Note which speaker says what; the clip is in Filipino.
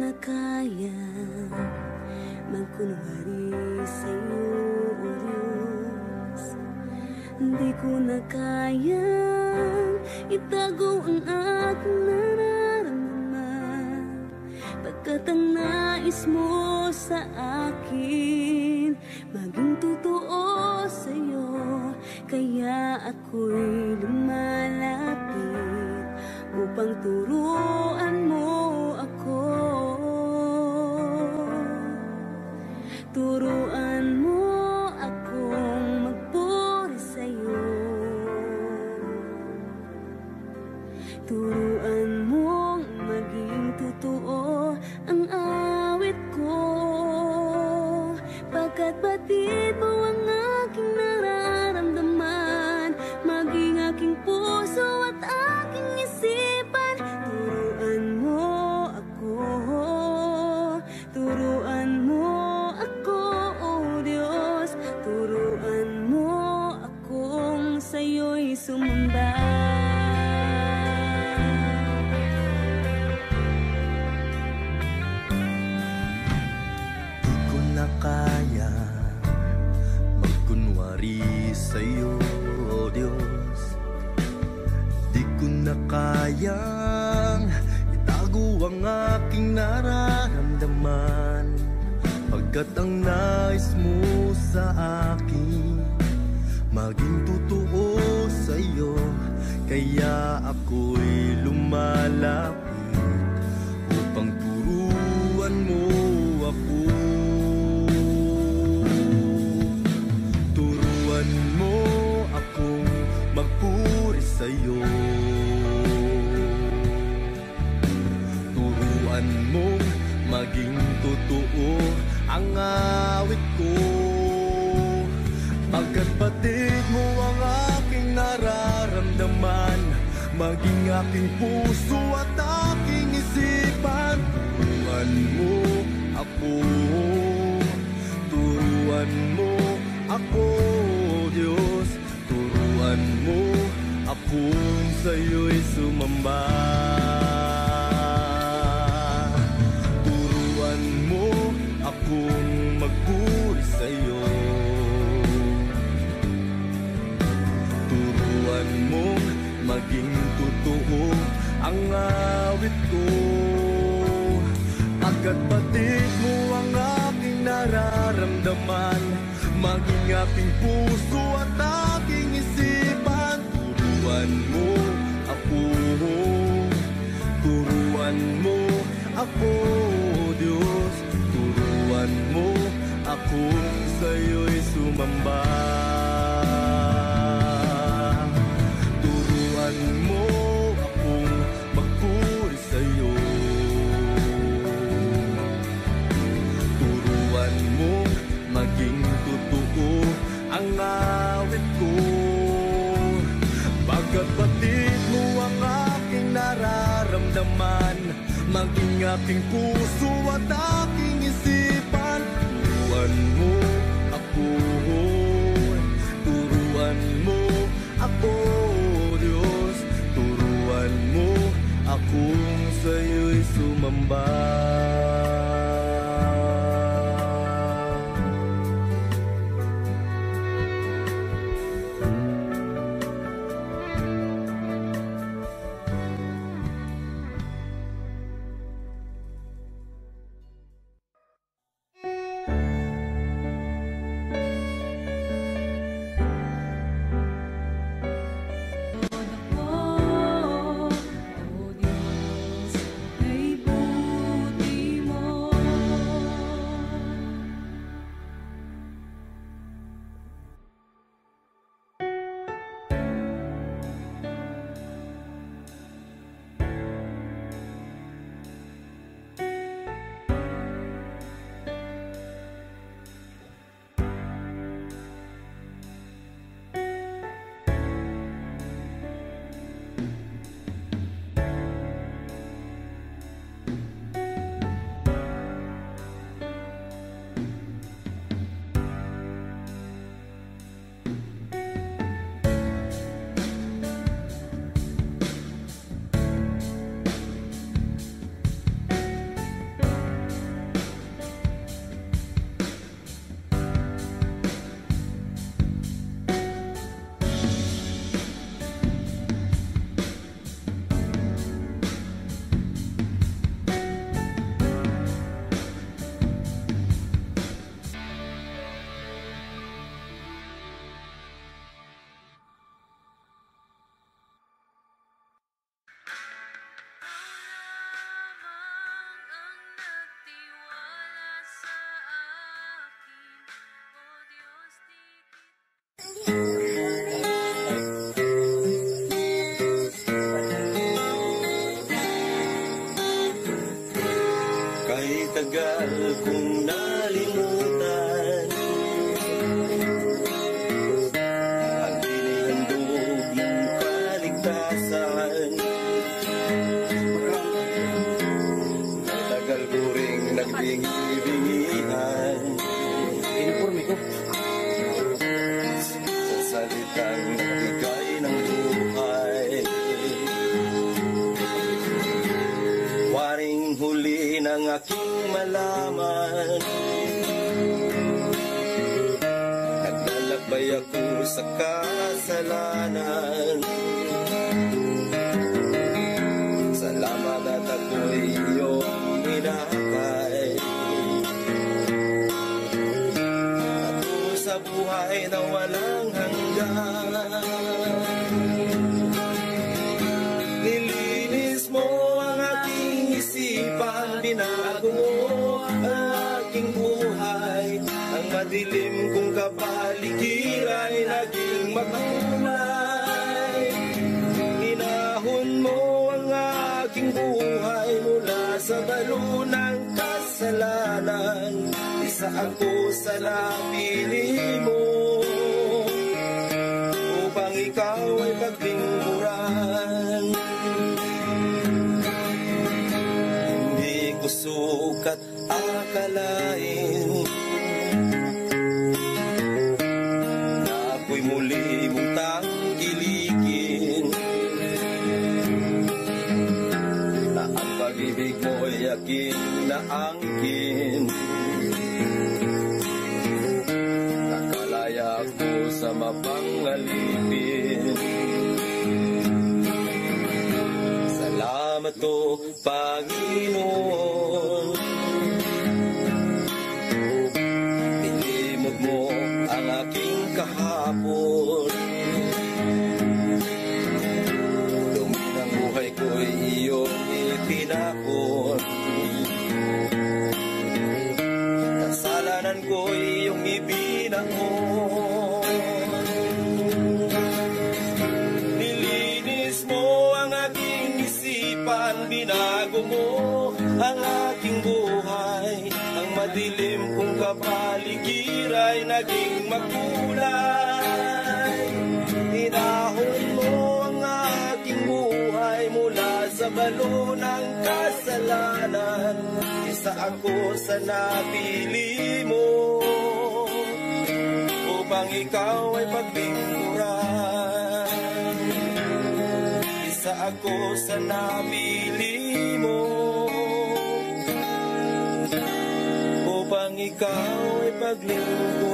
Speaker 1: na kaya magkunwari sa'yo, O Diyos. Di ko na kayang itago ang aking nararamdaman, pagkat ang nais mo sa akin maging totoo sa'yo. Kaya ako'y lumalapit upang turuan mo ako. Turuan mo akong magpuri sa'yo. Turuan mong maging totoo ang awit ko, pagkat batid mo ang aking nararamdaman, maging aking puso at aking isipan. Turuan mo ako, turuan mo ako, O Diyos. Turuan mo akong sa'yo'y sumamba.
Speaker 2: Di ko na kaya magkunwari sa'yo, O Diyos. Di ko na kayang itago ang aking nararamdaman, pagkat ang nais mo sa akin maging totoo sa'yo. Kaya ako'y lumalapit upang turuan mo ako. Turuan mo akong magpuri sa'yo. Turuan mong maging totoo ang awit ko, pagkat batid mo ang aking nararamdaman, maging aking puso at aking isipan. Turuan mo ako, turuan mo ako, Diyos. Turuan mo akong sa'yo'y sumamba. Turuan mo akong magpuri sa'yo. Turuan mo maging totoo ang awit ko, pagkat batid mo ang aking nararamdaman, maging aking puso at aking isipan. Turuan mo ako, turuan mo ako, Diyos. Turuan mo akong sa'yo'y sumamba. Turuan mo akong magpuri sa'yo. Turuan mo maging totoo ang awit ko, pagkat batid mo ang aking nararamdaman, maging aking puso at aking isipan. Turuan mo ako, turuan mo ako, Diyos. Turuan mo akong sa'yo'y sumamba. bigay ng buhay. Waring huli ng aking malaman, naglalakbay ako sa kasalanan. Salamat at ako'y iyong inakay, patungo sa buhay na walang hanggan. Nilinis mo ang aking isipan, binago mo ang aking buhay. Ang madilim kong kapaligiran ay naging makulay. Inahon mo ang aking buhay mula sa balo ng kasalanan. Isa ako sa napili mo upang ikaw ay paglingkuran. Hindi ko sukat akalain na ako'y muli mong tangkilikin, na ang pag-ibig mo'y aking naangkin. Nakalaya ako sa mapangalipin. Salamat o Panginoon, nilimot mo ang aking kahapon. Dumi ng buhay ko'y iyong ipinakon. Kasalanan ko'y iyong ibinaon. Nilinis mo ang aking isipan, binago mo ang aking buhay. Ang madilim kong kapaligiran ay naging makulay. Inahon mo ang aking buhay mula sa balo ng kasalanan. Isa ako sa napili mo upang ikaw ay paglingkuran. Isa ako sa napili mo upang ikaw ay paglingkuran.